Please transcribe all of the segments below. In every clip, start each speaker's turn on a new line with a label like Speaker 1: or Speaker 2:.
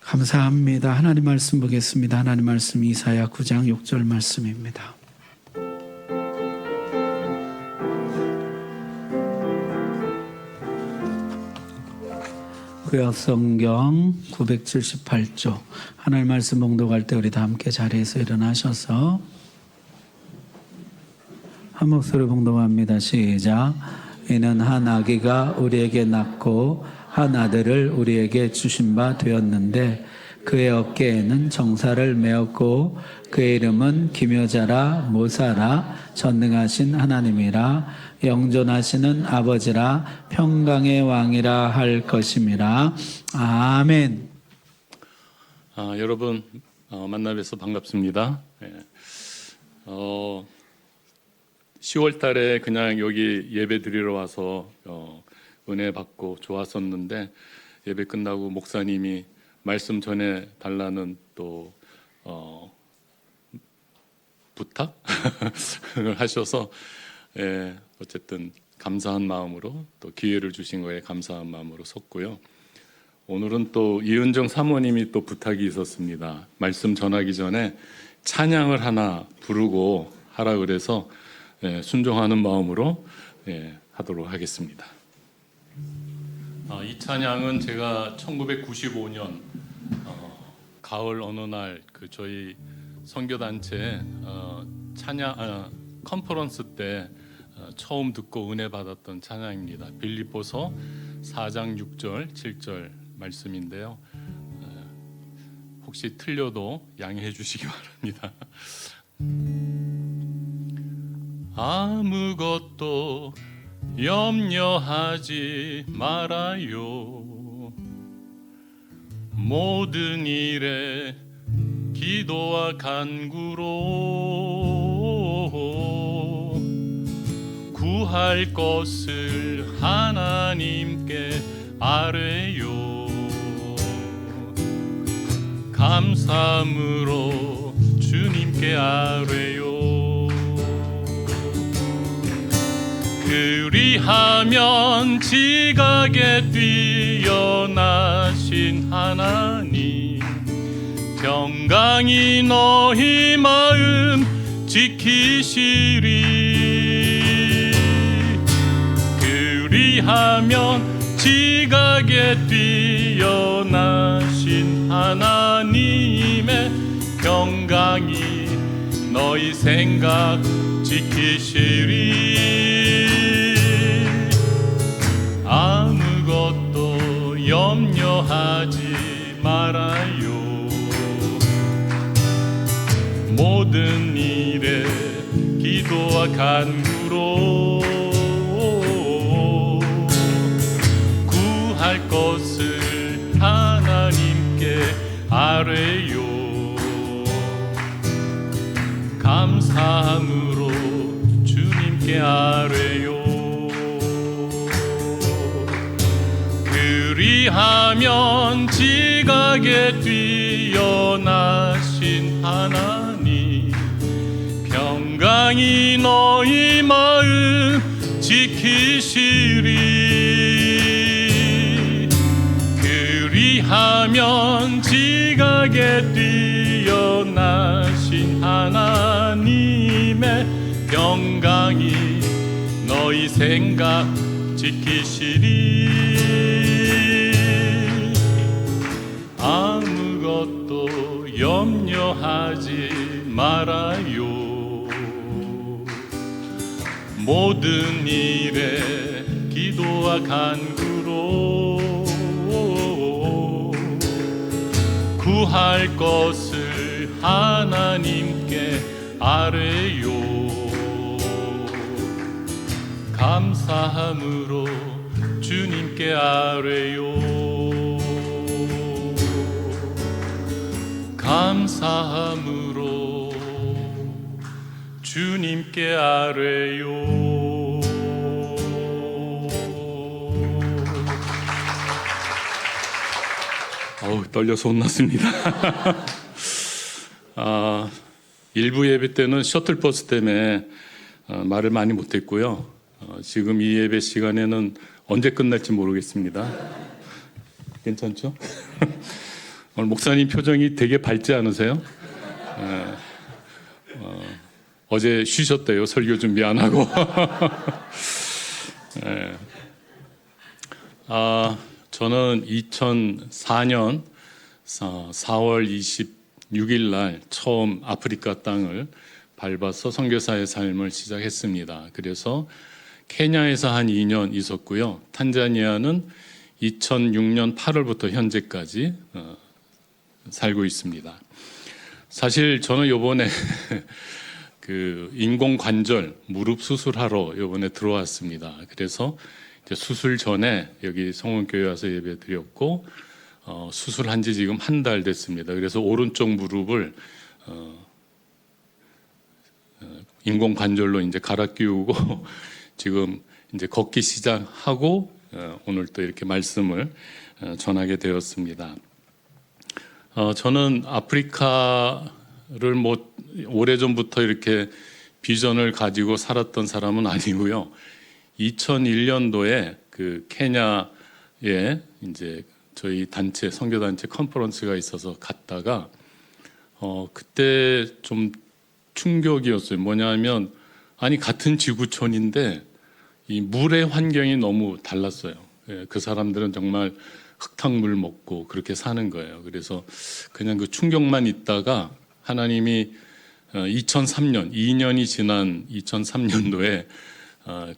Speaker 1: 감사합니다. 하나님 말씀 보겠습니다. 하나님 말씀 이사야 9장 6절 말씀입니다. 구약 성경 978조. 하나님 말씀 봉독할 때 우리 다 함께 자리에서 일어나셔서 한 목소리 봉독합니다. 시작. 이는 한 아기가 우리에게 낳고 한 아들을 우리에게 주신 바 되었는데 그의 어깨에는 정사를 메었고 그의 이름은 기묘자라 모사라 전능하신 하나님이라 영존하시는 아버지라 평강의 왕이라 할 것임이라. 아멘.
Speaker 2: 여러분 만나 뵈서 반갑습니다. 10월 달에 그냥 여기 예배 드리러 와서 은혜 받고 좋았었는데 예배 끝나고 목사님이 말씀 전해 달라는 또 부탁을 하셔서 어쨌든 감사한 마음으로 또 기회를 주신 거에 감사한 마음으로 섰고요. 오늘은 또 이은정 사모님이 또 부탁이 있었습니다. 말씀 전하기 전에 찬양을 하나 부르고 하라 그래서 순종하는 마음으로 하도록 하겠습니다. 이 찬양은 제가 1995년 가을 어느 날 저희 선교단체 찬양 컨퍼런스 때 처음 듣고 은혜 받았던 찬양입니다. 빌립보서 4장 6절 7절 말씀인데요. 혹시 틀려도 양해해 주시기 바랍니다. 아무것도 염려하지 말아요. 모든 일에 기도와 간구로 구할 것을 하나님께 아뢰요. 감사함으로 주님께 아뢰요. 그리하면 지각에 뛰어나신 하나님 평강이 너희 마음 지키시리. 그리하면 지각에 뛰어나신 하나님의 평강이 너희 생각 지키시리. 아무것도 염려하지 말아요. 모든 일에 기도와 간구로 구할 것을 하나님께 아뢰요. 감사함으로 주님께 아뢰요. 그리하면 지각에 뛰어나신 하나님 평강이 너희 마음 지키시리. 그리하면 지각에 뛰어나신 하나님의 평강이 너희 생각 지키시리. 아무것도 염려하지 말아요. 모든 일에 기도와 간구로 구할 것을 하나님께 아뢰요. 감사함으로 주님께 아뢰요. 감사함으로 주님께 아뢰요. 떨려서 혼났습니다. 일부 예배 때는 셔틀버스 때문에 말을 많이 못했고요. 지금 이 예배 시간에는 언제 끝날지 모르겠습니다. 괜찮죠? 오늘 목사님 표정이 되게 밝지 않으세요? 어제 쉬셨대요. 설교 준비 안 하고. 저는 2004년 4월 26일 날 처음 아프리카 땅을 밟아서 선교사의 삶을 시작했습니다. 그래서 케냐에서 한 2년 있었고요. 탄자니아는 2006년 8월부터 현재까지 살고 있습니다. 사실 저는 이번에 그 인공관절 무릎 수술하러 이번에 들어왔습니다. 그래서 이제 수술 전에 여기 성원교회 와서 예배 드렸고 수술한 지 지금 한 달 됐습니다. 그래서 오른쪽 무릎을 인공관절로 이제 갈아 끼우고 지금 이제 걷기 시작하고 오늘 또 이렇게 말씀을 전하게 되었습니다. 저는 아프리카를 뭐 오래전부터 이렇게 비전을 가지고 살았던 사람은 아니고요. 2001년도에 그 케냐에 이제 저희 단체 선교단체 컨퍼런스가 있어서 갔다가 그때 좀 충격이었어요. 뭐냐면 아니 같은 지구촌인데 이 물의 환경이 너무 달랐어요. 그 사람들은 정말 흙탕물 먹고 그렇게 사는 거예요. 그래서 그냥 그 충격만 있다가 하나님이 2003년 2년이 지난 2003년도에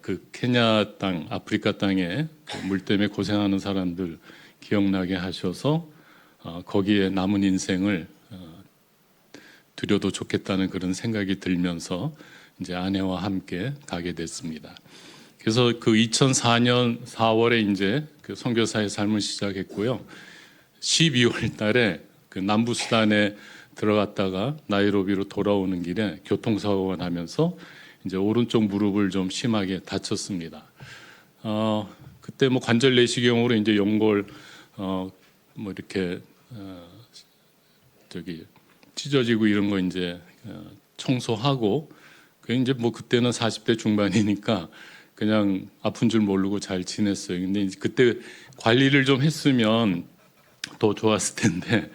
Speaker 2: 그 케냐 땅 아프리카 땅에 물 때문에 고생하는 사람들 기억나게 하셔서 거기에 남은 인생을 드려도 좋겠다는 그런 생각이 들면서 이제 아내와 함께 가게 됐습니다. 그래서 그 2004년 4월에 이제 그 선교사의 삶을 시작했고요. 12월 달에 그 남부 수단에 들어갔다가 나이로비로 돌아오는 길에 교통사고가 나면서 이제 오른쪽 무릎을 좀 심하게 다쳤습니다. 그때 뭐 관절 내시경으로 이제 연골 뭐 이렇게 찢어지고 이런 거 이제 청소하고 그 이제 뭐 그때는 40대 중반이니까 그냥 아픈 줄 모르고 잘 지냈어요. 근데 이제 그때 관리를 좀 했으면 더 좋았을 텐데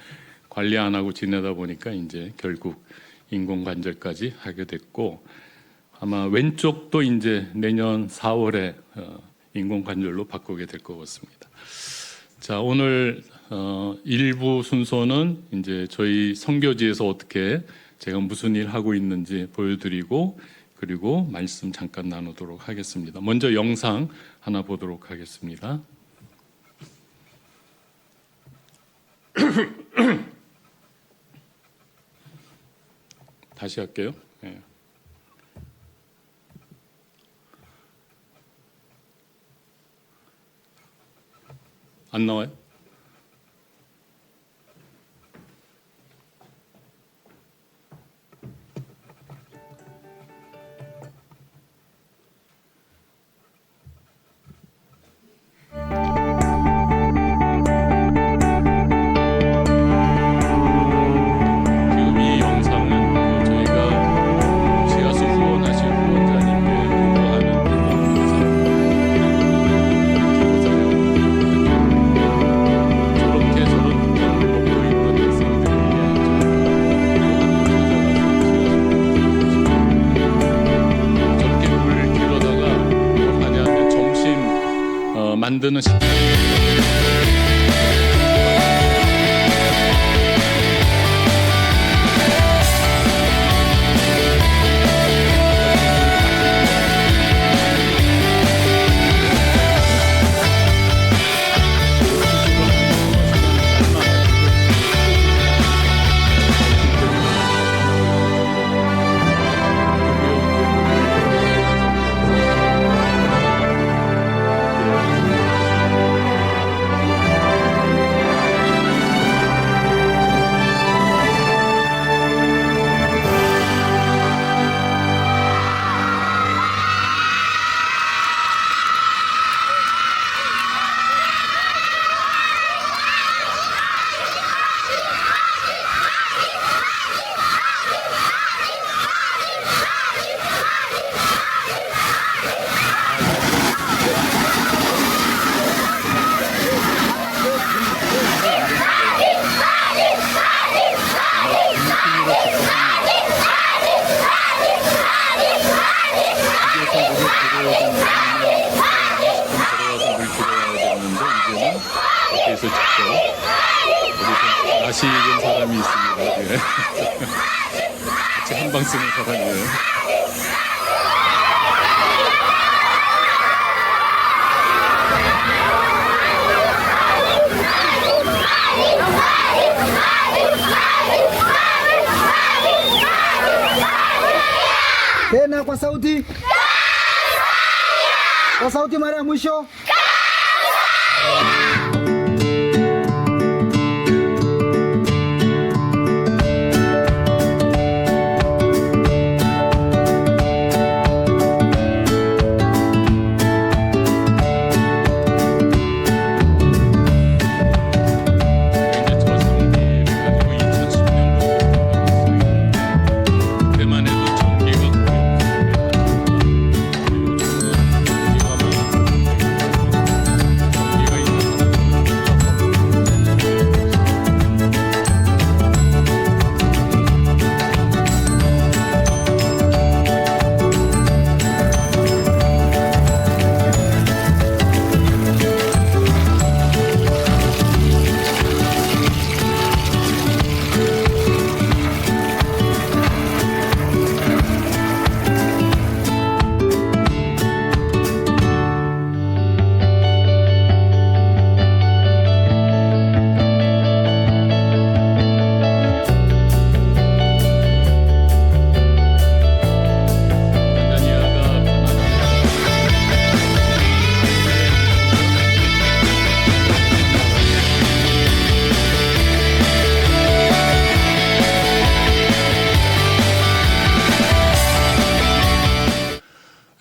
Speaker 2: 관리 안 하고 지내다 보니까 이제 결국 인공관절까지 하게 됐고 아마 왼쪽도 이제 내년 4월에 인공관절로 바꾸게 될 것 같습니다. 자, 오늘 1부 순서는 이제 저희 선교지에서 어떻게 제가 무슨 일 하고 있는지 보여드리고 그리고 말씀 잠깐 나누도록 하겠습니다. 먼저 영상 하나 보도록 하겠습니다. 다시 할게요. 네. 안 나와요? 지금 이 영상은 저희가 지하수 후원하신 후원자님께 요구하는 저렇게 저런 땅을 먹고 있던 학생들에게 저렇게 물 길어다가 뭘 하냐면 점심 만드는 식당 맛이 익은 사람이 있습니다. 예. 같이 한방 쓰는 사람이에요.
Speaker 3: Tena kwa sauti. Kwa sauti mara ya mwisho.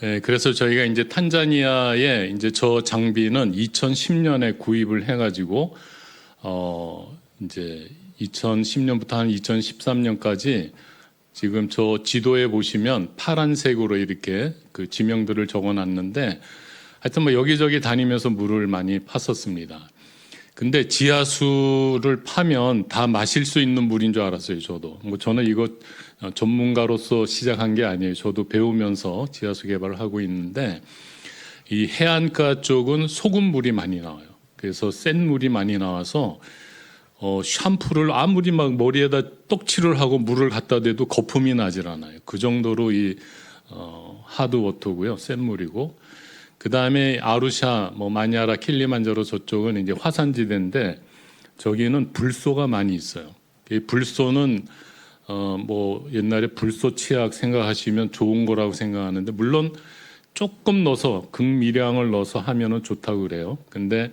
Speaker 2: 네, 그래서 저희가 이제 탄자니아에 이제 저 장비는 2010년에 구입을 해가지고 이제 2010년부터 한 2013년까지 지금 저 지도에 보시면 파란색으로 이렇게 그 지명들을 적어놨는데 하여튼 뭐 여기저기 다니면서 물을 많이 팠었습니다. 근데 지하수를 파면 다 마실 수 있는 물인 줄 알았어요, 저도. 뭐 저는 이거 전문가로서 시작한 게 아니에요. 저도 배우면서 지하수 개발을 하고 있는데 이 해안가 쪽은 소금물이 많이 나와요. 그래서 센 물이 많이 나와서 샴푸를 아무리 막 머리에다 떡칠을 하고 물을 갖다 대도 거품이 나질 않아요. 그 정도로 이 하드워터고요, 센 물이고. 그 다음에 아루샤, 뭐 마냐라, 킬리만자로 저쪽은 이제 화산지대인데 저기는 불소가 많이 있어요. 이 불소는 뭐 옛날에 불소 치약 생각하시면 좋은 거라고 생각하는데 물론 조금 넣어서 극미량을 넣어서 하면은 좋다고 그래요. 근데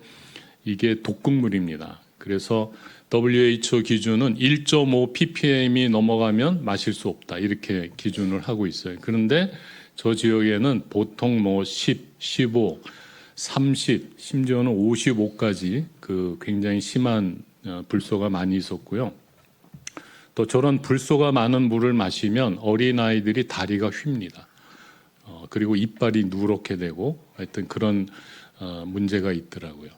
Speaker 2: 이게 독극물입니다. 그래서 WHO 기준은 1.5 ppm이 넘어가면 마실 수 없다 이렇게 기준을 하고 있어요. 그런데 저 지역에는 보통 뭐 10, 15, 30, 심지어는 55까지 그 굉장히 심한 불소가 많이 있었고요. 또 저런 불소가 많은 물을 마시면 어린아이들이 다리가 휩니다. 그리고 이빨이 누렇게 되고 하여튼 그런 문제가 있더라고요.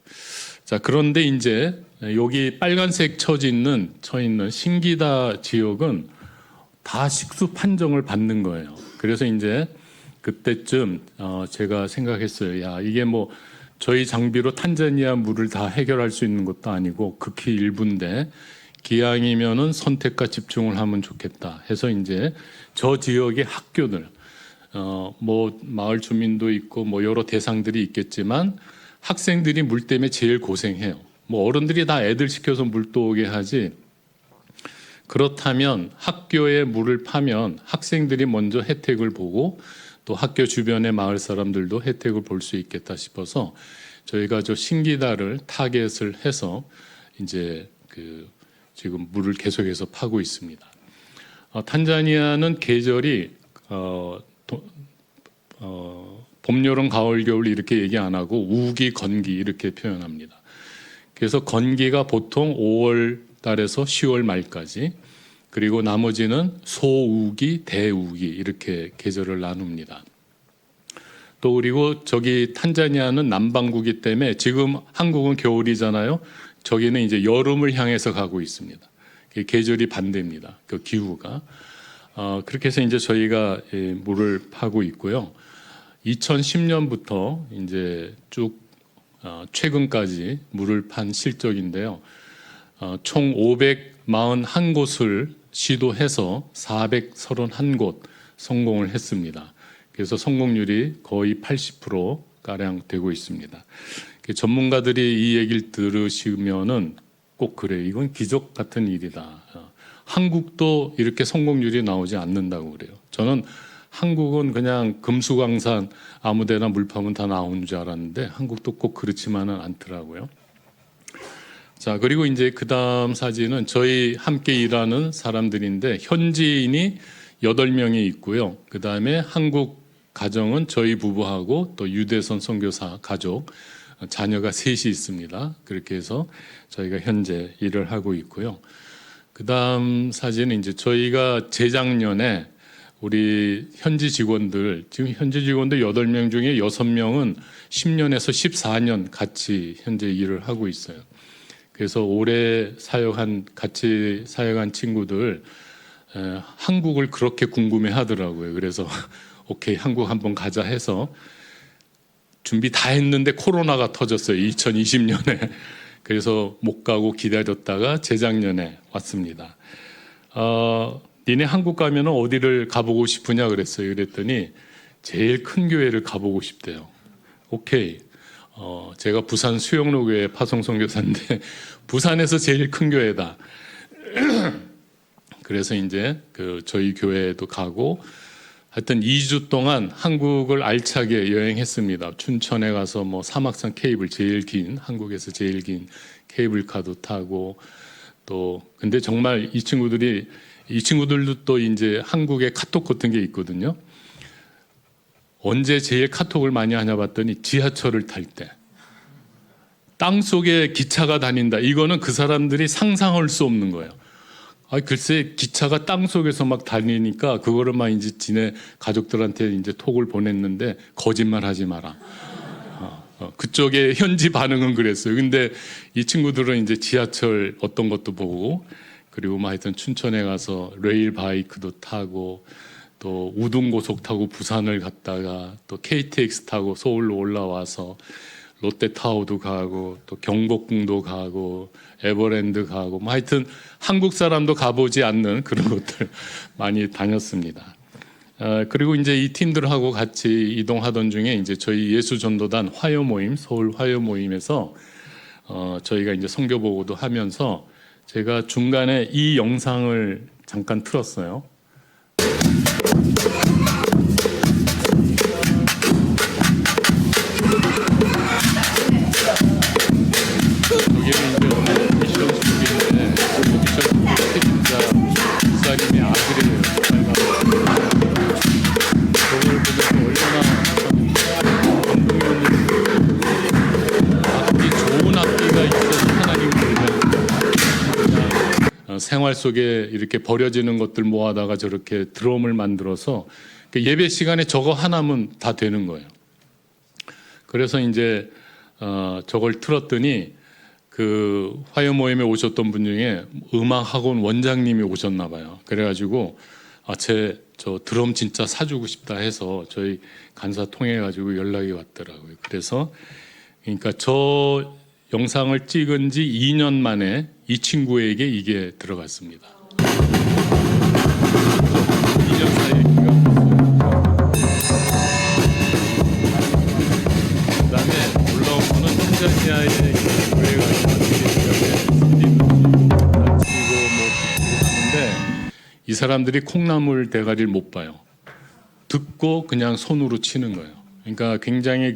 Speaker 2: 자, 그런데 이제 여기 빨간색 쳐 있는 신기다 지역은 다 식수 판정을 받는 거예요. 그래서 이제 그때쯤 제가 생각했어요. 야, 이게 뭐 저희 장비로 탄자니아 물을 다 해결할 수 있는 것도 아니고 극히 일부인데 기왕이면은 선택과 집중을 하면 좋겠다 해서 이제 저 지역의 학교들 뭐 마을 주민도 있고 뭐 여러 대상들이 있겠지만 학생들이 물 때문에 제일 고생해요. 뭐 어른들이 다 애들 시켜서 물 떠오게 하지. 그렇다면 학교에 물을 파면 학생들이 먼저 혜택을 보고 또 학교 주변의 마을 사람들도 혜택을 볼 수 있겠다 싶어서 저희가 저 신기다를 타겟을 해서 이제 지금 물을 계속해서 파고 있습니다. 탄자니아는 계절이 봄, 여름, 가을, 겨울 이렇게 얘기 안 하고 우기, 건기 이렇게 표현합니다. 그래서 건기가 보통 5월 달에서 10월 말까지 그리고 나머지는 소우기, 대우기 이렇게 계절을 나눕니다. 또 그리고 저기 탄자니아는 남반구기 때문에 지금 한국은 겨울이잖아요. 저기는 이제 여름을 향해서 가고 있습니다. 계절이 반대입니다. 그 기후가. 그렇게 해서 이제 저희가 물을 파고 있고요. 2010년부터 이제 쭉 최근까지 물을 판 실적인데요. 총 541곳을 시도해서 431곳 성공을 했습니다. 그래서 성공률이 거의 80%가량 되고 있습니다. 전문가들이 이 얘기를 들으시면은 꼭 그래, 이건 기적 같은 일이다. 한국도 이렇게 성공률이 나오지 않는다고 그래요. 저는 한국은 그냥 금수강산 아무데나 물 파면 다 나오는 줄 알았는데 한국도 꼭 그렇지만은 않더라고요. 자, 그리고 이제 그다음 사진은 저희 함께 일하는 사람들인데 현지인이 8명이 있고요. 그다음에 한국 가정은 저희 부부하고 또 유대선 선교사 가족, 자녀가 셋이 있습니다. 그렇게 해서 저희가 현재 일을 하고 있고요. 그다음 사진은 이제 저희가 재작년에 우리 현지 직원들, 지금 현지 직원들 8명 중에 6명은 10년에서 14년 같이 현재 일을 하고 있어요. 그래서 올해 같이 사역한 친구들 한국을 그렇게 궁금해 하더라고요. 그래서 오케이, 한국 한번 가자 해서 준비 다 했는데 코로나가 터졌어요. 2020년에. 그래서 못 가고 기다렸다가 재작년에 왔습니다. 니네 한국 가면 어디를 가보고 싶으냐 그랬어요. 그랬더니 제일 큰 교회를 가보고 싶대요. 오케이. 제가 부산 수영로 교회 파송선교사인데 부산에서 제일 큰 교회다. 그래서 이제 저희 교회에도 가고 하여튼 2주 동안 한국을 알차게 여행했습니다. 춘천에 가서 뭐 사막산 케이블 한국에서 제일 긴 케이블카도 타고 또 근데 정말 이 친구들도 또 이제 한국에 카톡 같은 게 있거든요. 언제 제일 카톡을 많이 하냐 봤더니 지하철을 탈 때. 땅 속에 기차가 다닌다. 이거는 그 사람들이 상상할 수 없는 거예요. 글쎄 기차가 땅 속에서 막 다니니까 그거를 막 이제 지네 가족들한테 이제 톡을 보냈는데 거짓말하지 마라. 그쪽의 현지 반응은 그랬어요. 근데 이 친구들은 이제 지하철 어떤 것도 보고 그리고 뭐 하여튼 춘천에 가서 레일 바이크도 타고 또 우등고속 타고 부산을 갔다가 또 KTX 타고 서울로 올라와서 롯데타워도 가고 또 경복궁도 가고 에버랜드 가고 뭐 하여튼 한국 사람도 가보지 않는 그런 곳들 많이 다녔습니다. 그리고 이제 이 팀들하고 같이 이동하던 중에 이제 저희 예수전도단 화요 모임, 서울 화요 모임에서 저희가 이제 선교 보고도 하면서 제가 중간에 이 영상을 잠깐 틀었어요. 여기는 이제 오늘 미션 스쿨인데 미션 스쿨 책임자 목사님의 아들이에요. 저걸 보면서 얼마나 악기 좋은 악기가 있어서 하나님을 그냥 생활 속에 이렇게 버려지는 것들 모아다가 저렇게 드럼을 만들어서 예배 시간에 저거 하나면 다 되는 거예요. 그래서 이제 저걸 틀었더니 그 화요 모임에 오셨던 분 중에 음악학원 원장님이 오셨나 봐요. 그래가지고 저 드럼 진짜 사주고 싶다 해서 저희 간사 통해 가지고 연락이 왔더라고요. 그래서 그러니까 저 영상을 찍은 지 2년 만에 이 친구에게 이게 들어갔습니다. 2년 사이에 기가 그다음에 올라온 거는 탄자니아의 교회가 하는데 이 사람들이 콩나물 대가리를 못 봐요. 듣고 그냥 손으로 치는 거예요. 그러니까 굉장히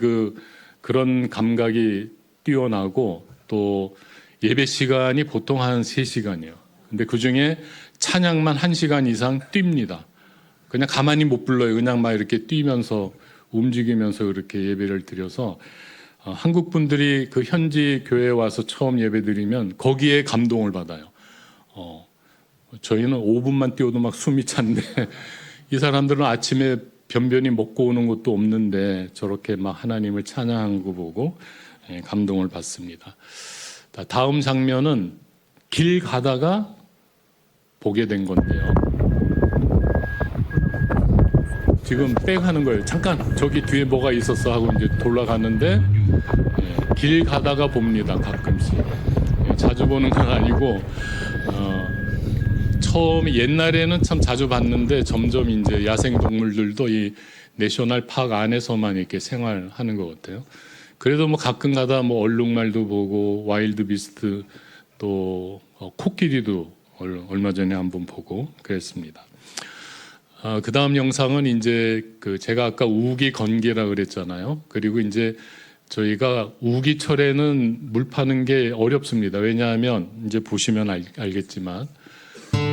Speaker 2: 그런 감각이 뛰어나고 또 예배 시간이 보통 한 3시간이에요. 근데 그중에 찬양만 1시간 이상 뜁니다. 그냥 가만히 못 불러요. 그냥 막 이렇게 뛰면서 움직이면서 그렇게 예배를 드려서 한국 분들이 그 현지 교회에 와서 처음 예배 드리면 거기에 감동을 받아요. 저희는 5분만 뛰어도 막 숨이 찬데 이 사람들은 아침에 변변히 먹고 오는 것도 없는데 저렇게 막 하나님을 찬양하는 거 보고 감동을 받습니다. 다음 장면은 길 가다가 보게 된 건데요. 지금 백 하는 거예요. 잠깐 저기 뒤에 뭐가 있었어 하고 이제 돌아가는데 길 가다가 봅니다. 가끔씩 자주 보는 건 아니고 처음에 옛날에는 참 자주 봤는데 점점 이제 야생 동물들도 이 내셔널 파크 안에서만 이렇게 생활하는 것 같아요. 그래도 뭐 가끔가다 뭐 얼룩말도 보고 와일드 비스트 또 코끼리도 얼마 전에 한번 보고 그랬습니다. 그 다음 영상은 이제 그 제가 아까 우기 건기라 그랬잖아요. 그리고 이제 저희가 우기철에는 물 파는 게 어렵습니다. 왜냐하면 이제 보시면 알겠지만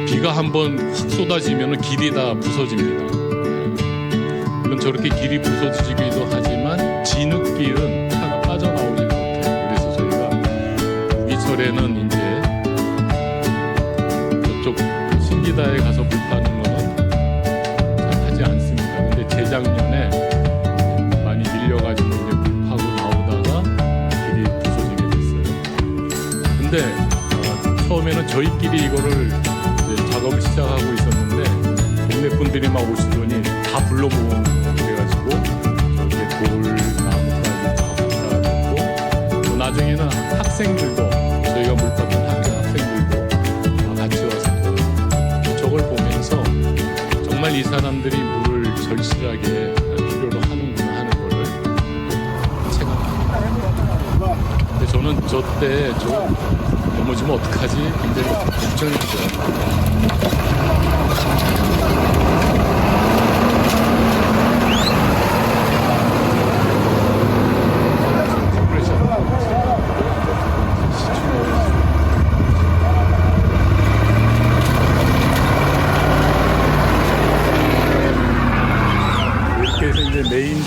Speaker 2: 비가 한번 확 쏟아지면 길이 다 부서집니다. 물론 저렇게 길이 부서지기도 하지만 진흙길은 차가 빠져나오지 못해요. 그래서 저희가 우기철에는 이제 저쪽 신기다에 가서 물 파는 거는 잘 하지 않습니다. 근데 재작년에 많이 밀려가지고 이제 물 파고 나오다가 길이 부서지게 됐어요. 근데 처음에는 저희끼리 이거를 이제 작업을 시작하고 있었는데 동네 분들이 막 오시더니 다 불러모은 거예요. 그래가지고 저렇게 돌, 나무까지 다 갖다 놓고 또 나중에는 학생들도 저희가 물 받던 학생들도 다 같이 와서 저걸 보면서 정말 이 사람들이 물을 절실하게 필요로 하는구나 하는 거를 체감합니다. 근데 저는 저 때 넘어지면 어떡하지? 굉장히 걱정했죠. 이렇게 해서 이제 메인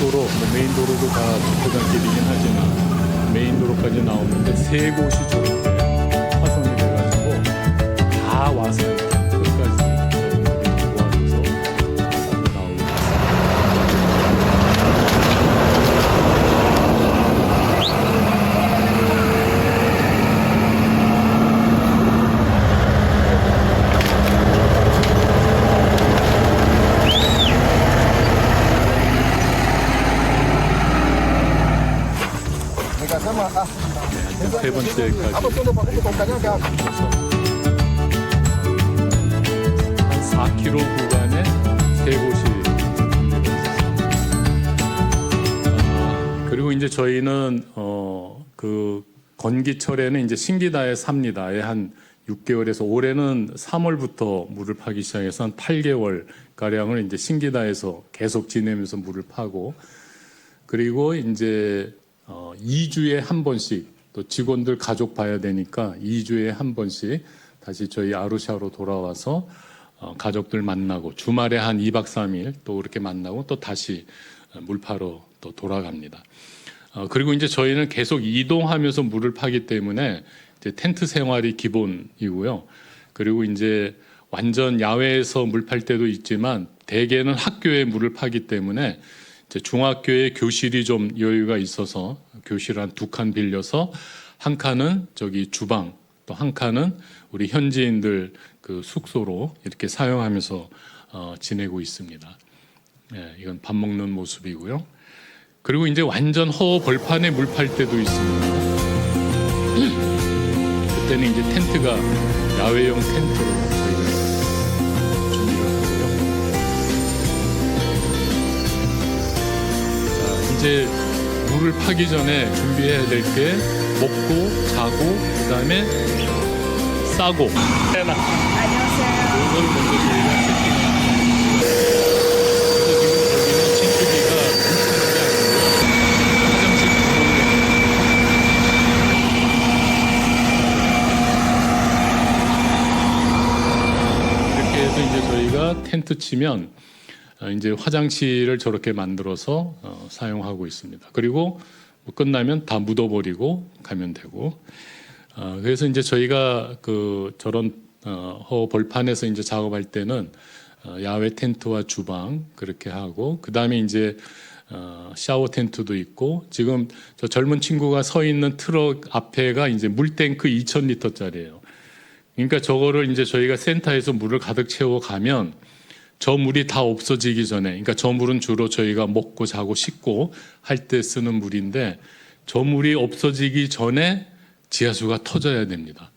Speaker 2: 도로도 다 주차장길이긴 하지만 메인 도로까지 나오는데 세 곳이 저렇게 파손이 돼가지고 다 와서 끝까지 저분들이 도와줘서 다 나오고 있습니다.
Speaker 3: Mereka sama ah.
Speaker 2: 세 번째까지
Speaker 3: Apa tuh Pak? Itu kontaknya enggak?
Speaker 2: 한 4km 구간에 세 곳이 그리고 이제 저희는 그 건기철에는 이제 신기다에 삽니다. 아예 한 6개월에서 올해는 3월부터 물을 파기 시작해서 한 8개월 가량을 이제 신기다에서 계속 지내면서 물을 파고 그리고 이제 2주에 한 번씩 또 직원들 가족 봐야 되니까 2주에 한 번씩 다시 저희 아루샤로 돌아와서 가족들 만나고 주말에 한 2박 3일 또 그렇게 만나고 또 다시 물 파러 또 돌아갑니다. 그리고 이제 저희는 계속 이동하면서 물을 파기 때문에 이제 텐트 생활이 기본이고요. 그리고 이제 완전 야외에서 물 팔 때도 있지만 대개는 학교에 물을 파기 때문에 이제 중학교에 교실이 좀 여유가 있어서 교실 한 2칸 빌려서 한 칸은 저기 주방 또 한 칸은 우리 현지인들 그 숙소로 이렇게 사용하면서 지내고 있습니다. 예, 이건 밥 먹는 모습이고요. 그리고 이제 완전 허 벌판에 물 팔 때도 있습니다. 그때는 이제 텐트가 야외용 텐트로 저희가 준비를 하고요. 자, 이제 물을 파기 전에 준비해야 될 게 먹고 자고 그다음에 싸고.
Speaker 4: 안녕하세요.
Speaker 2: 이걸 먼저 저희가 세팅합니다. 그래서 지금 저기는 진트기가 화장실 이렇게 해서 이제 저희가 텐트 치면 이제 화장실을 저렇게 만들어서 사용하고 있습니다. 그리고 뭐 끝나면 다 묻어버리고 가면 되고. 그래서 이제 저희가 그 저런 허 벌판에서 이제 작업할 때는 야외 텐트와 주방 그렇게 하고 그 다음에 이제 샤워 텐트도 있고 지금 저 젊은 친구가 서 있는 트럭 앞에가 이제 물탱크 2,000리터짜리예요. 그러니까 저거를 이제 저희가 센터에서 물을 가득 채워 가면 저 물이 다 없어지기 전에, 그러니까 저 물은 주로 저희가 먹고 자고 씻고 할 때 쓰는 물인데 저 물이 없어지기 전에 지하수가 터져야 됩니다.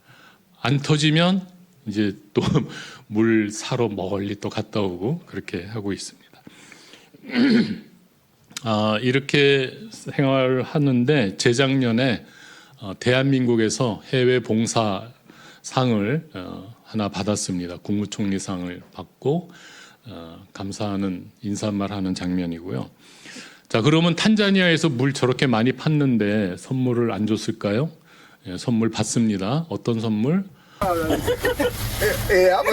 Speaker 2: 안 터지면 이제 또 물 사러 멀리 또 갔다 오고 그렇게 하고 있습니다. 이렇게 생활을 하는데 재작년에 대한민국에서 해외 봉사상을 하나 받았습니다. 국무총리상을 받고 감사하는 인사말 하는 장면이고요. 자, 그러면 탄자니아에서 물 저렇게 많이 팠는데 선물을 안 줬을까요? 예, 선물 받습니다. 어떤 선물?
Speaker 3: Apa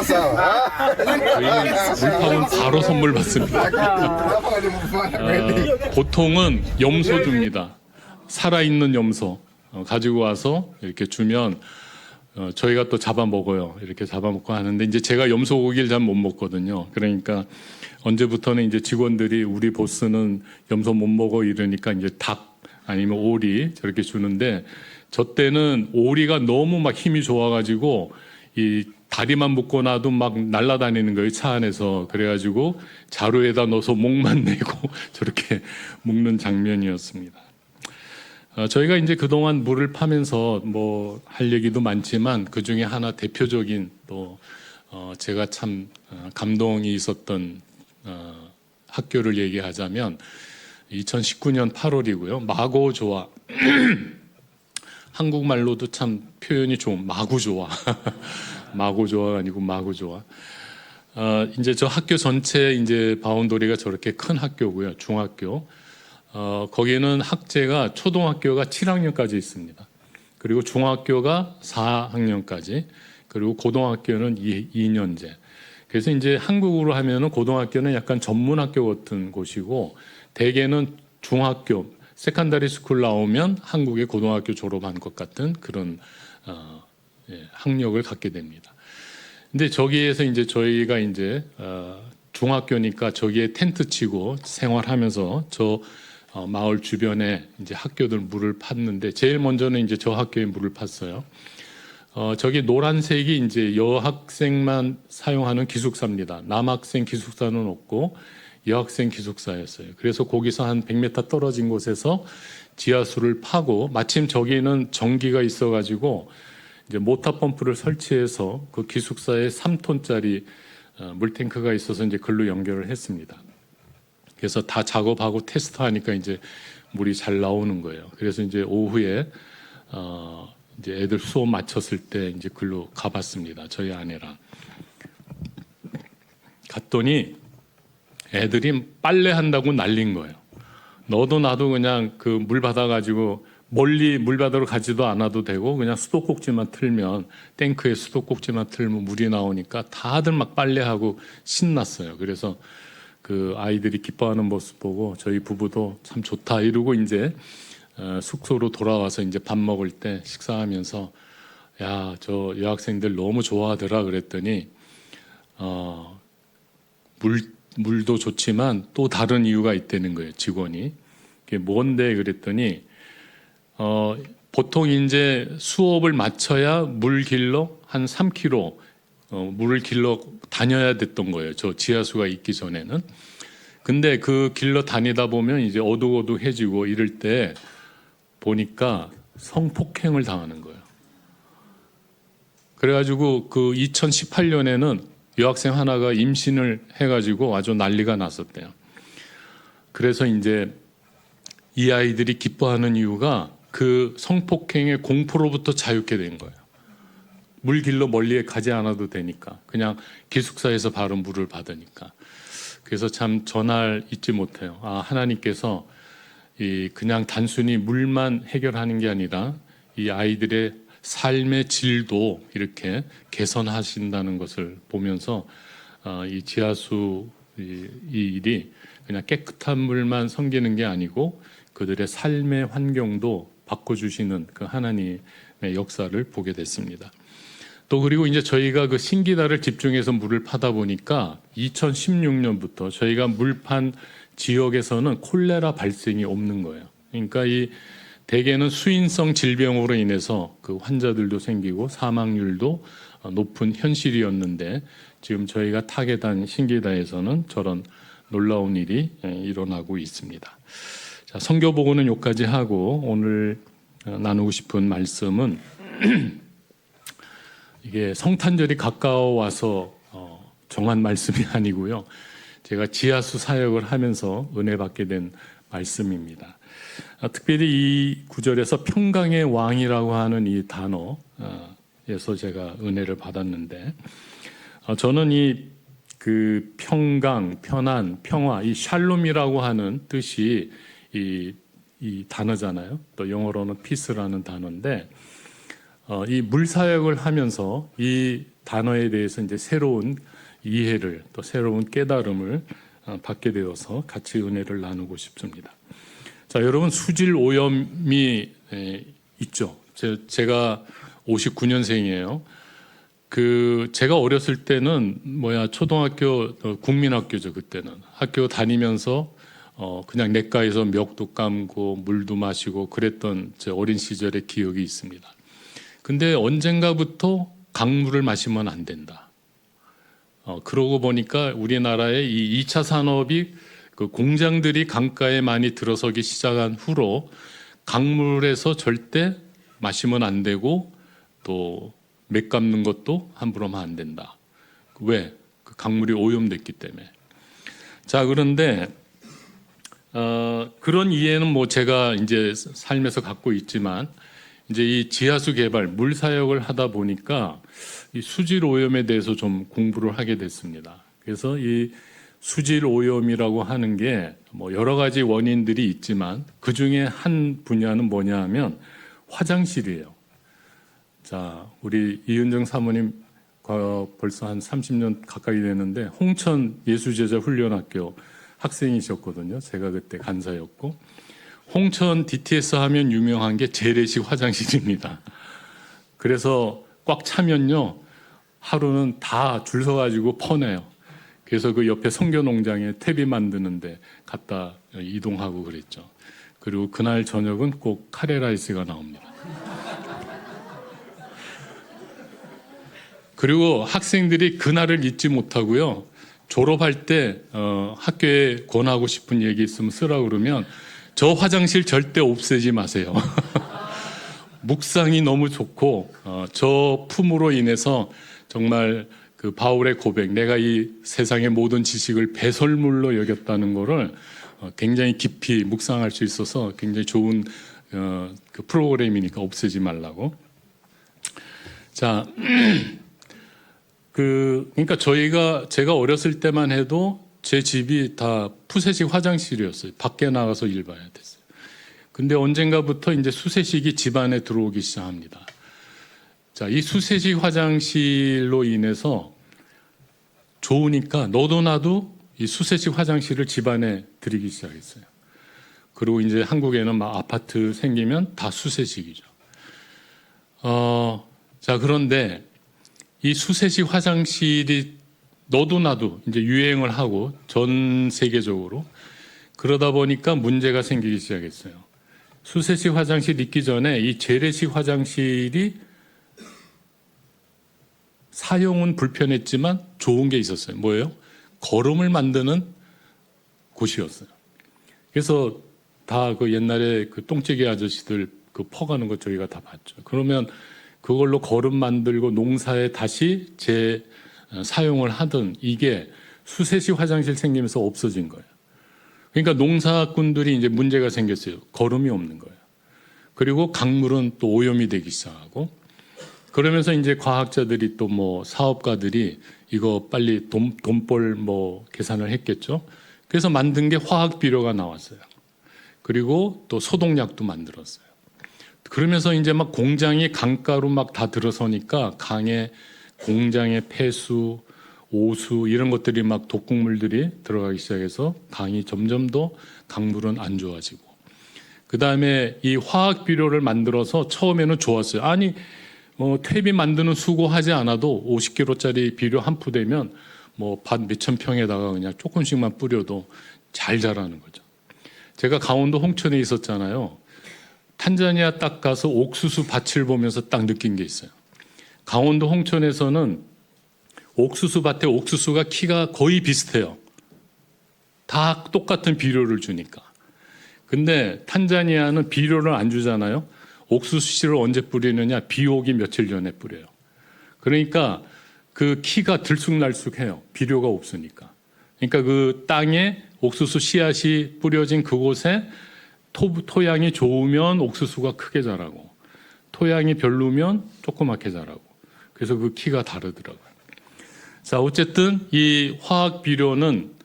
Speaker 3: salah?
Speaker 2: 저희는 물파면 바로 선물 받습니다.
Speaker 3: Kenapa ada membuat
Speaker 2: 보통은 염소 줍니다. 살아있는 염소 가지고 와서 이렇게 주면 저희가 또 잡아 먹어요. 이렇게 잡아 먹고 하는데 이제 제가 염소 고기를 잘 못 먹거든요. 그러니까 언제부터는 이제 직원들이 우리 보스는 염소 못 먹어 이러니까 이제 닭 아니면 오리 저렇게 주는데 저 때는 오리가 너무 막 힘이 좋아가지고 이 다리만 묶고 놔도 막 날아다니는 거예요, 차 안에서. 그래가지고 자루에다 넣어서 목만 내고 저렇게 묶는 장면이었습니다. 저희가 이제 그동안 물을 파면서 뭐 할 얘기도 많지만 그 중에 하나 대표적인 또 제가 참 감동이 있었던 학교를 얘기하자면 2019년 8월이고요. 마고조아. 한국말로도 참 표현이 좋은 마구조아. 마고조아가 아니고 마구조아. 이제 저 학교 전체 이제 바운더리가 저렇게 큰 학교고요. 중학교. 거기는 학제가 초등학교가 7학년까지 있습니다. 그리고 중학교가 4학년까지, 그리고 고등학교는 2년제. 그래서 이제 한국으로 하면은 고등학교는 약간 전문학교 같은 곳이고, 대개는 중학교, 세컨다리 스쿨 나오면 한국의 고등학교 졸업한 것 같은 그런 학력을 갖게 됩니다. 근데 저기에서 이제 저희가 이제 중학교니까 저기에 텐트 치고 생활하면서 저 마을 주변에 이제 학교들 물을 팠는데 제일 먼저는 이제 저 학교에 물을 팠어요. 저기 노란색이 이제 여학생만 사용하는 기숙사입니다. 남학생 기숙사는 없고 여학생 기숙사였어요. 그래서 거기서 한 100m 떨어진 곳에서 지하수를 파고 마침 저기는 전기가 있어가지고 이제 모터 펌프를 설치해서 그 기숙사에 3톤짜리 물탱크가 있어서 이제 글로 연결을 했습니다. 그래서 다 작업하고 테스트하니까 이제 물이 잘 나오는 거예요. 그래서 이제 오후에 이제 애들 수업 마쳤을 때 이제 글로 가봤습니다. 저희 아내랑 갔더니 애들이 빨래한다고 난린 거예요. 너도 나도 그냥 그 물 받아가지고 멀리 물 받으러 가지도 않아도 되고 그냥 수도꼭지만 틀면 탱크에 수도꼭지만 틀면 물이 나오니까 다들 막 빨래하고 신났어요. 그래서 그 아이들이 기뻐하는 모습 보고 저희 부부도 참 좋다 이러고 이제 숙소로 돌아와서 이제 밥 먹을 때 식사하면서 야, 저 여학생들 너무 좋아하더라 그랬더니 물도 좋지만 또 다른 이유가 있다는 거예요. 직원이. 그게 뭔데 그랬더니 보통 이제 수업을 마쳐야 물 길러 한 3km 물을 길러 다녀야 됐던 거예요. 저 지하수가 있기 전에는. 근데 그 길러 다니다 보면 이제 어둑어둑해지고 이럴 때 보니까 성폭행을 당하는 거예요. 그래가지고 그 2018년에는 여학생 하나가 임신을 해가지고 아주 난리가 났었대요. 그래서 이제 이 아이들이 기뻐하는 이유가 그 성폭행의 공포로부터 자유케 된 거예요. 물 길러 멀리 가지 않아도 되니까 그냥 기숙사에서 바로 물을 받으니까. 그래서 참 전날 잊지 못해요. 아, 하나님께서 이 그냥 단순히 물만 해결하는 게 아니라 이 아이들의 삶의 질도 이렇게 개선하신다는 것을 보면서 이 지하수 이 일이 그냥 깨끗한 물만 섬기는 게 아니고 그들의 삶의 환경도 바꿔주시는 그 하나님의 역사를 보게 됐습니다. 또 그리고 이제 저희가 그 신기다를 집중해서 물을 파다 보니까 2016년부터 저희가 물판 지역에서는 콜레라 발생이 없는 거예요. 그러니까 이 대개는 수인성 질병으로 인해서 그 환자들도 생기고 사망률도 높은 현실이었는데 지금 저희가 타겟한 신기다에서는 저런 놀라운 일이 일어나고 있습니다. 자, 선교 보고는 여기까지 하고 오늘 나누고 싶은 말씀은 이게 성탄절이 가까워와서 정한 말씀이 아니고요. 제가 지하수 사역을 하면서 은혜 받게 된 말씀입니다. 특별히 이 구절에서 평강의 왕이라고 하는 이 단어에서 제가 은혜를 받았는데, 저는 그 평강, 편안, 평화, 이 샬롬이라고 하는 뜻이 이 단어잖아요. 또 영어로는 피스라는 단어인데, 이 물사역을 하면서 이 단어에 대해서 이제 새로운 이해를, 또 새로운 깨달음을 받게 되어서 같이 은혜를 나누고 싶습니다. 자, 여러분, 수질 오염이 있죠. 제가 59년생이에요. 제가 어렸을 때는 초등학교, 국민학교죠. 그때는 학교 다니면서 그냥 냇가에서 멱도 감고 물도 마시고 그랬던 제 어린 시절의 기억이 있습니다. 근데 언젠가부터 강물을 마시면 안 된다. 그러고 보니까 우리나라의 이 2차 산업이 그 공장들이 강가에 많이 들어서기 시작한 후로 강물에서 절대 마시면 안 되고 또 맥 감는 것도 함부로 하면 안 된다. 왜? 그 강물이 오염됐기 때문에. 자, 그런데 그런 이해는 제가 이제 삶에서 갖고 있지만, 이제 이 지하수 개발, 물 사역을 하다 보니까 이 수질 오염에 대해서 좀 공부를 하게 됐습니다. 그래서 이 수질 오염이라고 하는 게 여러 가지 원인들이 있지만 그 중에 한 분야는 뭐냐 하면 화장실이에요. 자, 우리 이은정 사모님 벌써 한 30년 가까이 되는데 홍천 예수제자 훈련학교 학생이셨거든요. 제가 그때 간사였고, 홍천 DTS 하면 유명한 게 재래식 화장실입니다. 그래서 꽉 차면요, 하루는 다 줄 서가지고 퍼내요. 그래서 그 옆에 성교농장에 퇴비 만드는데 갔다 이동하고 그랬죠. 그리고 그날 저녁은 꼭 카레라이스가 나옵니다. 그리고 학생들이 그날을 잊지 못하고요. 졸업할 때 학교에 권하고 싶은 얘기 있으면 쓰라고 그러면 저 화장실 절대 없애지 마세요. 묵상이 너무 좋고 저 품으로 인해서 정말 그 바울의 고백, 내가 이 세상의 모든 지식을 배설물로 여겼다는 거를 굉장히 깊이 묵상할 수 있어서 굉장히 좋은 그 프로그램이니까 없애지 말라고. 자, 그러니까 제가 어렸을 때만 해도 제 집이 다 푸세식 화장실이었어요. 밖에 나가서 일 봐야 됐어요. 근데 언젠가부터 이제 수세식이 집 안에 들어오기 시작합니다. 자, 이 수세식 화장실로 인해서 좋으니까 너도 나도 이 수세식 화장실을 집 안에 들이기 시작했어요. 그리고 이제 한국에는 막 아파트 생기면 다 수세식이죠. 자, 그런데 이 수세식 화장실이 너도 나도 이제 유행을 하고 전 세계적으로 그러다 보니까 문제가 생기기 시작했어요. 수세식 화장실 있기 전에 이 재래식 화장실이 사용은 불편했지만 좋은 게 있었어요. 뭐예요? 거름을 만드는 곳이었어요. 그래서 다 그 옛날에 그 똥찌개 아저씨들 그 퍼가는 거 저희가 다 봤죠. 그러면 그걸로 거름 만들고 농사에 다시 사용을 하던 이게 수세식 화장실 생기면서 없어진 거예요. 그러니까 농사꾼들이 이제 문제가 생겼어요. 거름이 없는 거예요. 그리고 강물은 또 오염이 되기 시작하고, 그러면서 이제 과학자들이 또 사업가들이 이거 빨리 돈벌 계산을 했겠죠. 그래서 만든 게 화학 비료가 나왔어요. 그리고 또 소독약도 만들었어요. 그러면서 이제 막 공장이 강가로 막 다 들어서니까 강에 공장의 폐수, 오수 이런 것들이 막 독극물들이 들어가기 시작해서 강이 점점 더 강물은 안 좋아지고, 그 다음에 이 화학 비료를 만들어서 처음에는 좋았어요. 아니 퇴비 만드는 수고하지 않아도 50kg짜리 비료 한 푸대면 밭 몇천 평에다가 그냥 조금씩만 뿌려도 잘 자라는 거죠. 제가 강원도 홍천에 있었잖아요. 탄자니아 딱 가서 옥수수 밭을 보면서 딱 느낀 게 있어요. 강원도 홍천에서는 옥수수 밭에 옥수수가 키가 거의 비슷해요. 다 똑같은 비료를 주니까. 근데 탄자니아는 비료를 안 주잖아요. 옥수수씨를 언제 뿌리느냐? 비 오기 며칠 전에 뿌려요. 그러니까 그 키가 들쑥날쑥해요. 비료가 없으니까. 그러니까 그 땅에 옥수수 씨앗이 뿌려진 그곳에 토양이 좋으면 옥수수가 크게 자라고, 토양이 별로면 조그맣게 자라고. 그래서 그 키가 다르더라고요. 자, 어쨌든 이 화학 비료는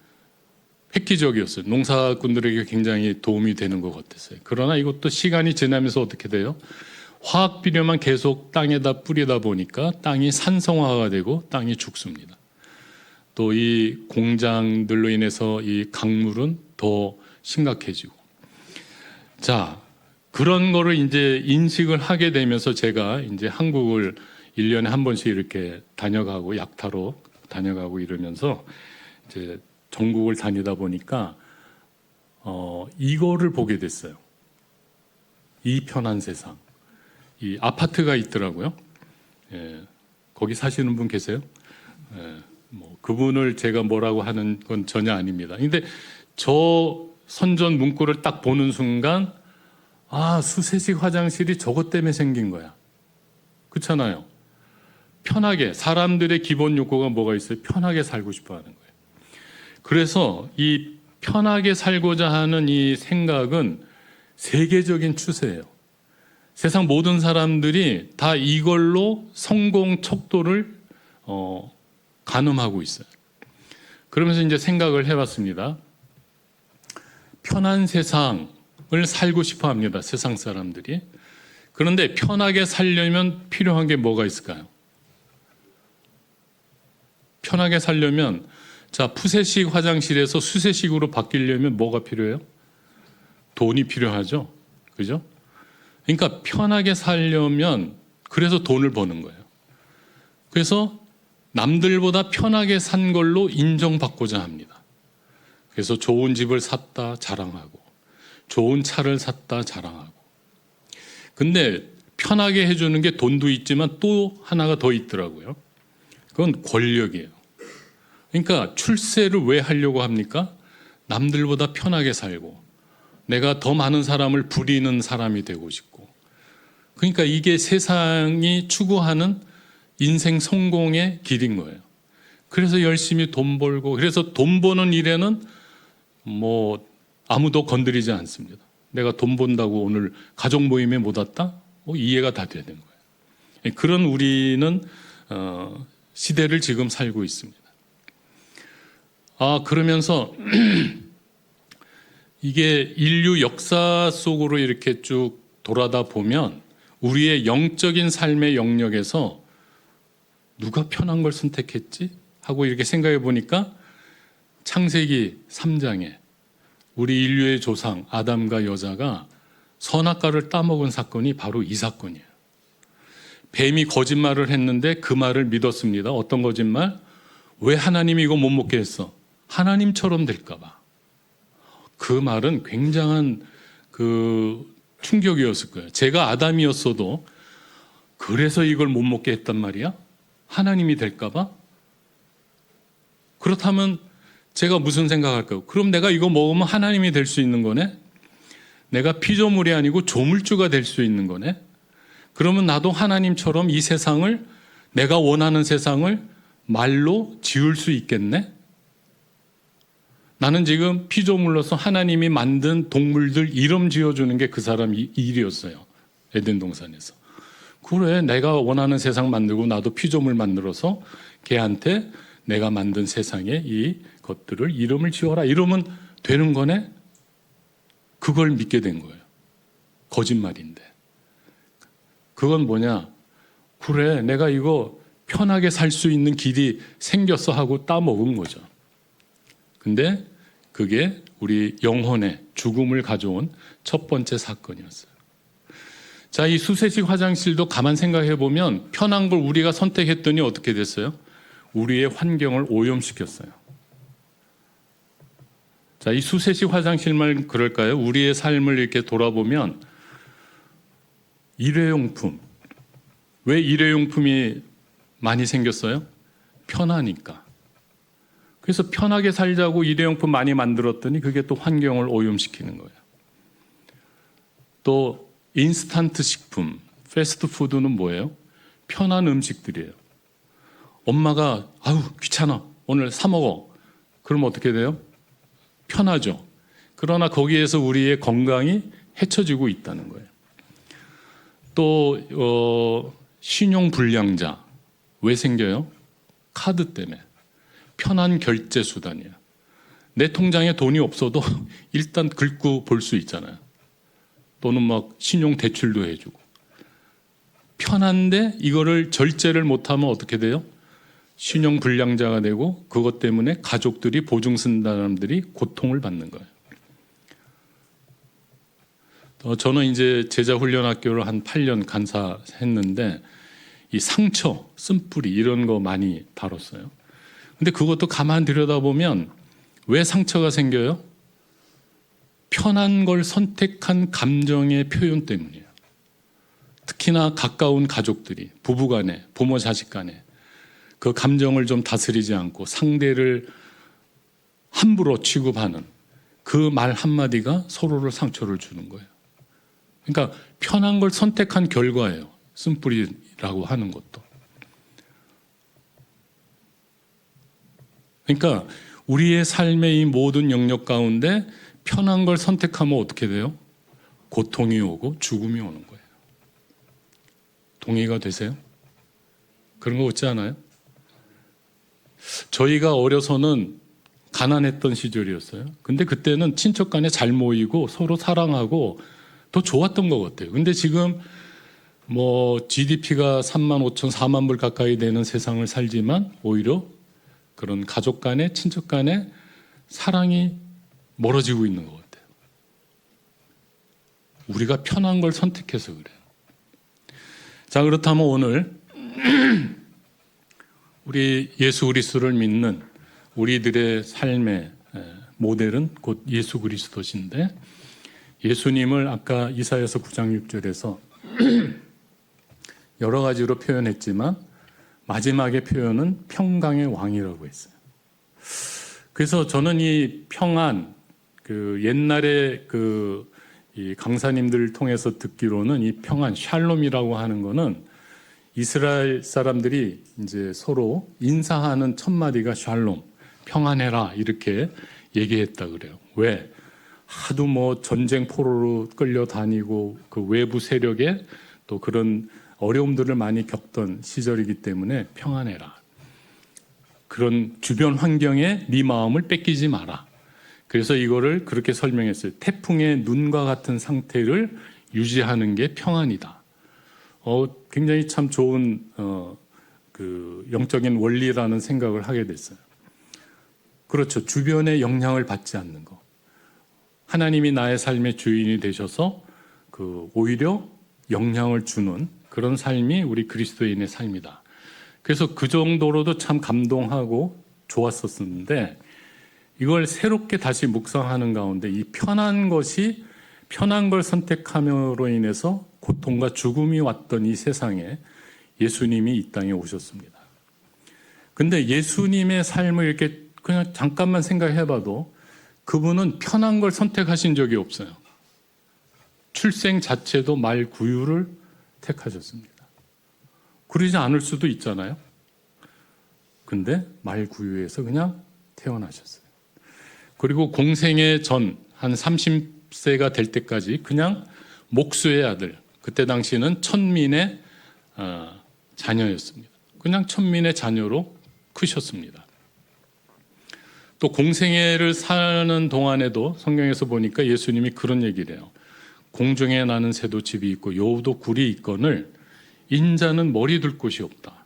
Speaker 2: 획기적이었어요. 농사꾼들에게 굉장히 도움이 되는 것 같았어요. 그러나 이것도 시간이 지나면서 어떻게 돼요? 화학 비료만 계속 땅에다 뿌리다 보니까 땅이 산성화가 되고 땅이 죽습니다. 또 이 공장들로 인해서 이 강물은 더 심각해지고. 자, 그런 거를 이제 인식을 하게 되면서 제가 이제 한국을 1년에 한 번씩 이렇게 다녀가고 약타로 다녀가고 이러면서 이제 전국을 다니다 보니까 이거를 보게 됐어요. 이 편한 세상. 이 아파트가 있더라고요. 예, 거기 사시는 분 계세요? 예, 뭐 그분을 제가 뭐라고 하는 건 전혀 아닙니다. 근데 저 선전 문구를 딱 보는 순간 아, 수세식 화장실이 저것 때문에 생긴 거야. 그렇잖아요. 편하게, 사람들의 기본 욕구가 뭐가 있어요? 편하게 살고 싶어 하는 거예요. 그래서 이 편하게 살고자 하는 이 생각은 세계적인 추세예요. 세상 모든 사람들이 다 이걸로 성공 척도를 가늠하고 있어요. 그러면서 이제 생각을 해봤습니다. 편한 세상을 살고 싶어 합니다. 세상 사람들이. 그런데 편하게 살려면 필요한 게 뭐가 있을까요? 편하게 살려면 자, 푸세식 화장실에서 수세식으로 바뀌려면 뭐가 필요해요? 돈이 필요하죠. 그죠? 그러니까 편하게 살려면 그래서 돈을 버는 거예요. 그래서 남들보다 편하게 산 걸로 인정받고자 합니다. 그래서 좋은 집을 샀다 자랑하고 좋은 차를 샀다 자랑하고. 근데 편하게 해주는 게 돈도 있지만 또 하나가 더 있더라고요. 그건 권력이에요. 그러니까 출세를 왜 하려고 합니까? 남들보다 편하게 살고 내가 더 많은 사람을 부리는 사람이 되고 싶고. 그러니까 이게 세상이 추구하는 인생 성공의 길인 거예요. 그래서 열심히 돈 벌고, 그래서 돈 버는 일에는 뭐 아무도 건드리지 않습니다. 내가 돈 번다고 오늘 가족 모임에 못 왔다? 이해가 다 되는 거예요. 그런 우리는 시대를 지금 살고 있습니다. 그러면서 이게 인류 역사 속으로 이렇게 쭉 돌아다 보면 우리의 영적인 삶의 영역에서 누가 편한 걸 선택했지? 하고 이렇게 생각해 보니까 창세기 3장에 우리 인류의 조상 아담과 여자가 선악과를 따먹은 사건이 바로 이 사건이에요. 뱀이 거짓말을 했는데 그 말을 믿었습니다. 어떤 거짓말? 왜 하나님이 이거 못 먹게 했어? 하나님처럼 될까 봐. 그 말은 굉장한 그 충격이었을 거예요. 제가 아담이었어도 그래서 이걸 못 먹게 했단 말이야? 하나님이 될까 봐? 그렇다면 제가 무슨 생각할까요? 그럼 내가 이거 먹으면 하나님이 될 수 있는 거네? 내가 피조물이 아니고 조물주가 될 수 있는 거네? 그러면 나도 하나님처럼 이 세상을, 내가 원하는 세상을 말로 지을 수 있겠네? 나는 지금 피조물로서 하나님이 만든 동물들 이름 지어주는 게 그 사람 일이었어요. 에덴 동산에서. 그래, 내가 원하는 세상 만들고 나도 피조물 만들어서 걔한테 내가 만든 세상에 이 것들을 이름을 지어라. 이러면 되는 거네? 그걸 믿게 된 거예요. 거짓말인데. 그건 뭐냐? 그래, 내가 이거 편하게 살 수 있는 길이 생겼어 하고 따먹은 거죠. 근데 그게 우리 영혼의 죽음을 가져온 첫 번째 사건이었어요. 자, 이 수세식 화장실도 가만 생각해 보면 편한 걸 우리가 선택했더니 어떻게 됐어요? 우리의 환경을 오염시켰어요. 자, 이 수세식 화장실만 그럴까요? 우리의 삶을 이렇게 돌아보면 일회용품. 왜 일회용품이 많이 생겼어요? 편하니까. 그래서 편하게 살자고 일회용품 많이 만들었더니 그게 또 환경을 오염시키는 거예요. 또 인스턴트 식품, 패스트푸드는 뭐예요? 편한 음식들이에요. 엄마가 아우 귀찮아 오늘 사 먹어. 그럼 어떻게 돼요? 편하죠. 그러나 거기에서 우리의 건강이 해쳐지고 있다는 거예요. 또 신용 불량자 왜 생겨요? 카드 때문에. 편한 결제 수단이에요. 내 통장에 돈이 없어도 일단 긁고 볼 수 있잖아요. 또는 막 신용 대출도 해주고. 편한데 이거를 절제를 못하면 어떻게 돼요? 신용 불량자가 되고 그것 때문에 가족들이 보증 쓴 사람들이 고통을 받는 거예요. 저는 이제 제자 훈련 학교를 한 8년 간사했는데 이 상처, 쓴뿌리 이런 거 많이 다뤘어요. 근데 그것도 가만 들여다보면 왜 상처가 생겨요? 편한 걸 선택한 감정의 표현 때문이에요. 특히나 가까운 가족들이 부부간에 부모 자식 간에 그 감정을 좀 다스리지 않고 상대를 함부로 취급하는 그 말 한마디가 서로를 상처를 주는 거예요. 그러니까 편한 걸 선택한 결과예요. 쓴뿌리라고 하는 것도. 그러니까 우리의 삶의 이 모든 영역 가운데 편한 걸 선택하면 어떻게 돼요? 고통이 오고 죽음이 오는 거예요. 동의가 되세요? 그런 거 없지 않아요? 저희가 어려서는 가난했던 시절이었어요. 근데 그때는 친척 간에 잘 모이고 서로 사랑하고 더 좋았던 것 같아요. 근데 지금 뭐 GDP가 3만 5천, 4만 불 가까이 되는 세상을 살지만 오히려 그런 가족 간에 친척 간에 사랑이 멀어지고 있는 것 같아요. 우리가 편한 걸 선택해서 그래요. 자, 그렇다면 오늘 우리 예수 그리스도를 믿는 우리들의 삶의 모델은 곧 예수 그리스도신데 예수님을 아까 이사야서 9장 6절에서 여러 가지로 표현했지만 마지막의 표현은 평강의 왕이라고 했어요. 그래서 저는 이 평안, 옛날에 이 강사님들을 통해서 듣기로는 이 평안, 샬롬이라고 하는 거는 이스라엘 사람들이 이제 서로 인사하는 첫 마디가 샬롬, 평안해라 이렇게 얘기했다 그래요. 왜? 하도 뭐 전쟁 포로로 끌려다니고 그 외부 세력에 또 그런 어려움들을 많이 겪던 시절이기 때문에 평안해라. 그런 주변 환경에 네 마음을 뺏기지 마라. 그래서 이거를 그렇게 설명했어요. 태풍의 눈과 같은 상태를 유지하는 게 평안이다. 굉장히 참 좋은 그 영적인 원리라는 생각을 하게 됐어요. 그렇죠. 주변의 영향을 받지 않는 거. 하나님이 나의 삶의 주인이 되셔서 오히려 영향을 주는 그런 삶이 우리 그리스도인의 삶이다. 그래서 그 정도로도 참 감동하고 좋았었는데 이걸 새롭게 다시 묵상하는 가운데 이 편한 걸 선택함으로 인해서 고통과 죽음이 왔던 이 세상에 예수님이 이 땅에 오셨습니다. 근데 예수님의 삶을 이렇게 그냥 잠깐만 생각해 봐도 그분은 편한 걸 선택하신 적이 없어요. 출생 자체도 말 구유를 택하셨습니다. 그러지 않을 수도 있잖아요. 근데 말 구유에서 그냥 태어나셨어요. 그리고 공생애 전 한 30세가 될 때까지 그냥 목수의 아들, 그때 당시는 천민의 자녀였습니다. 그냥 천민의 자녀로 크셨습니다. 또 공생애를 사는 동안에도 성경에서 보니까 예수님이 그런 얘기를 해요. 공중에 나는 새도 집이 있고 여우도 굴이 있거늘 인자는 머리 둘 곳이 없다.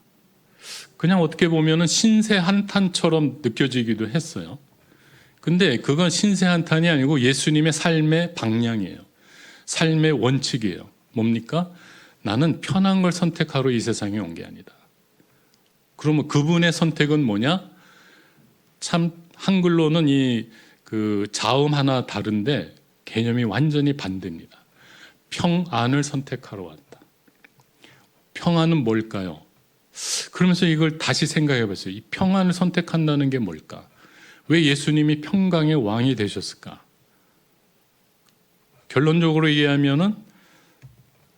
Speaker 2: 그냥 어떻게 보면 신세 한탄처럼 느껴지기도 했어요. 근데 그건 신세 한탄이 아니고 예수님의 삶의 방향이에요. 삶의 원칙이에요. 뭡니까? 나는 편한 걸 선택하러 이 세상에 온 게 아니다. 그러면 그분의 선택은 뭐냐? 참 한글로는 그 자음 하나 다른데 개념이 완전히 반대입니다. 평안을 선택하러 왔다. 평안은 뭘까요? 그러면서 이걸 다시 생각해 봤어요. 이 평안을 선택한다는 게 뭘까? 왜 예수님이 평강의 왕이 되셨을까? 결론적으로 얘기하면은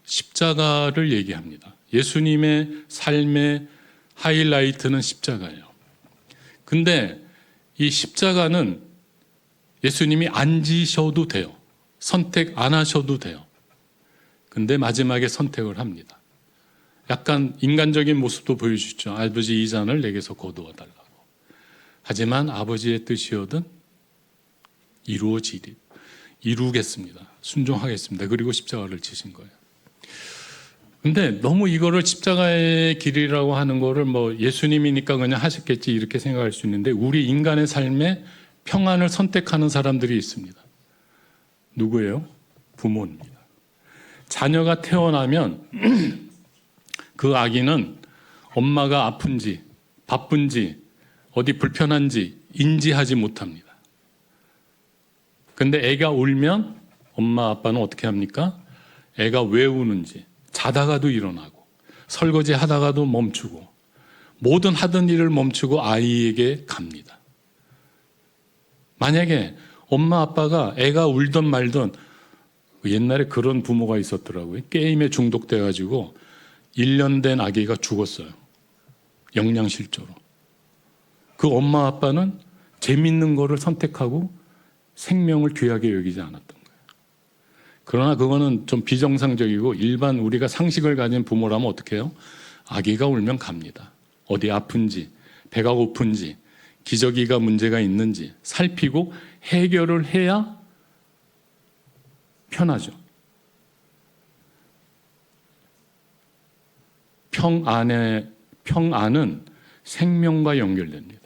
Speaker 2: 십자가를 얘기합니다. 예수님의 삶의 하이라이트는 십자가예요. 근데 이 십자가는 예수님이 안 지셔도 돼요. 선택 안 하셔도 돼요. 근데 마지막에 선택을 합니다. 약간 인간적인 모습도 보여주죠. 아버지, 이 잔을 내게서 거두어 달라고. 하지만 아버지의 뜻이거든 이루어지리. 이루겠습니다. 순종하겠습니다. 그리고 십자가를 지신 거예요. 근데 너무 이거를 십자가의 길이라고 하는 거를 뭐 예수님이니까 그냥 하셨겠지 이렇게 생각할 수 있는데, 우리 인간의 삶에 평안을 선택하는 사람들이 있습니다. 누구예요? 부모입니다. 자녀가 태어나면 그 아기는 엄마가 아픈지 바쁜지 어디 불편한지 인지하지 못합니다. 근데 애가 울면 엄마 아빠는 어떻게 합니까? 애가 왜 우는지 자다가도 일어나고 설거지 하다가도 멈추고 모든 하던 일을 멈추고 아이에게 갑니다. 만약에 엄마 아빠가 애가 울든 말든, 옛날에 그런 부모가 있었더라고요. 게임에 중독돼 가지고 1년 된 아기가 죽었어요. 영양실조로. 그 엄마 아빠는 재밌는 거를 선택하고 생명을 귀하게 여기지 않았던 거예요. 그러나 그거는 좀 비정상적이고, 일반 우리가 상식을 가진 부모라면 어떻게 해요? 아기가 울면 갑니다. 어디 아픈지, 배가 고픈지, 기저귀가 문제가 있는지 살피고 해결을 해야 편하죠. 평안은 생명과 연결됩니다.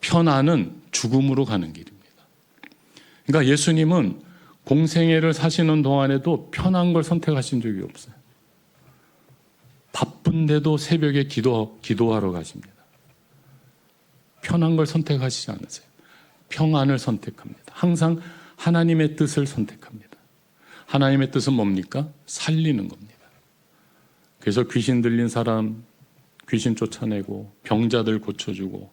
Speaker 2: 편안은 죽음으로 가는 길입니다. 그러니까 예수님은 공생애를 사시는 동안에도 편한 걸 선택하신 적이 없어요. 바쁜데도 새벽에 기도하러 가십니다. 편한 걸 선택하시지 않으세요. 평안을 선택합니다. 항상 하나님의 뜻을 선택합니다. 하나님의 뜻은 뭡니까? 살리는 겁니다. 그래서 귀신 들린 사람 귀신 쫓아내고, 병자들 고쳐주고,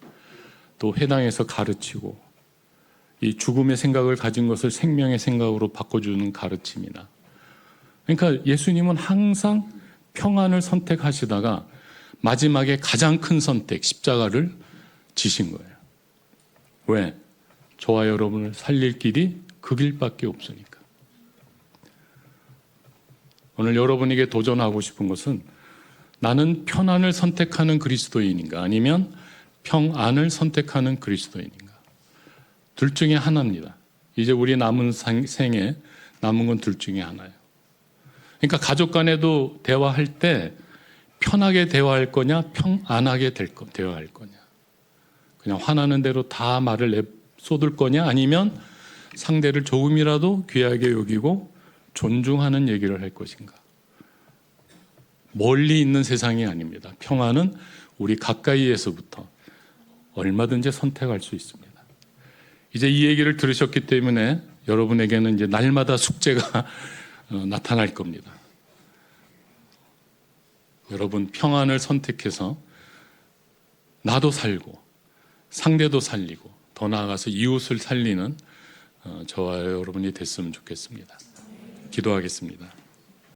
Speaker 2: 또 회당에서 가르치고, 이 죽음의 생각을 가진 것을 생명의 생각으로 바꿔주는 가르침이나. 그러니까 예수님은 항상 평안을 선택하시다가 마지막에 가장 큰 선택, 십자가를 지신 거예요. 왜? 저와 여러분을 살릴 길이 그 길밖에 없으니까. 오늘 여러분에게 도전하고 싶은 것은, 나는 편안을 선택하는 그리스도인인가, 아니면 평안을 선택하는 그리스도인인가. 둘 중에 하나입니다. 이제 우리 남은 생에 남은 건 둘 중에 하나예요. 그러니까 가족 간에도 대화할 때 편하게 대화할 거냐, 평안하게 대화할 거냐. 그냥 화나는 대로 다 말을 쏟을 거냐, 아니면 상대를 조금이라도 귀하게 여기고 존중하는 얘기를 할 것인가. 멀리 있는 세상이 아닙니다. 평안은 우리 가까이에서부터 얼마든지 선택할 수 있습니다. 이제 이 얘기를 들으셨기 때문에 여러분에게는 이제 날마다 숙제가 나타날 겁니다. 여러분, 평안을 선택해서 나도 살고 상대도 살리고 더 나아가서 이웃을 살리는 저와 여러분이 됐으면 좋겠습니다. 기도하겠습니다.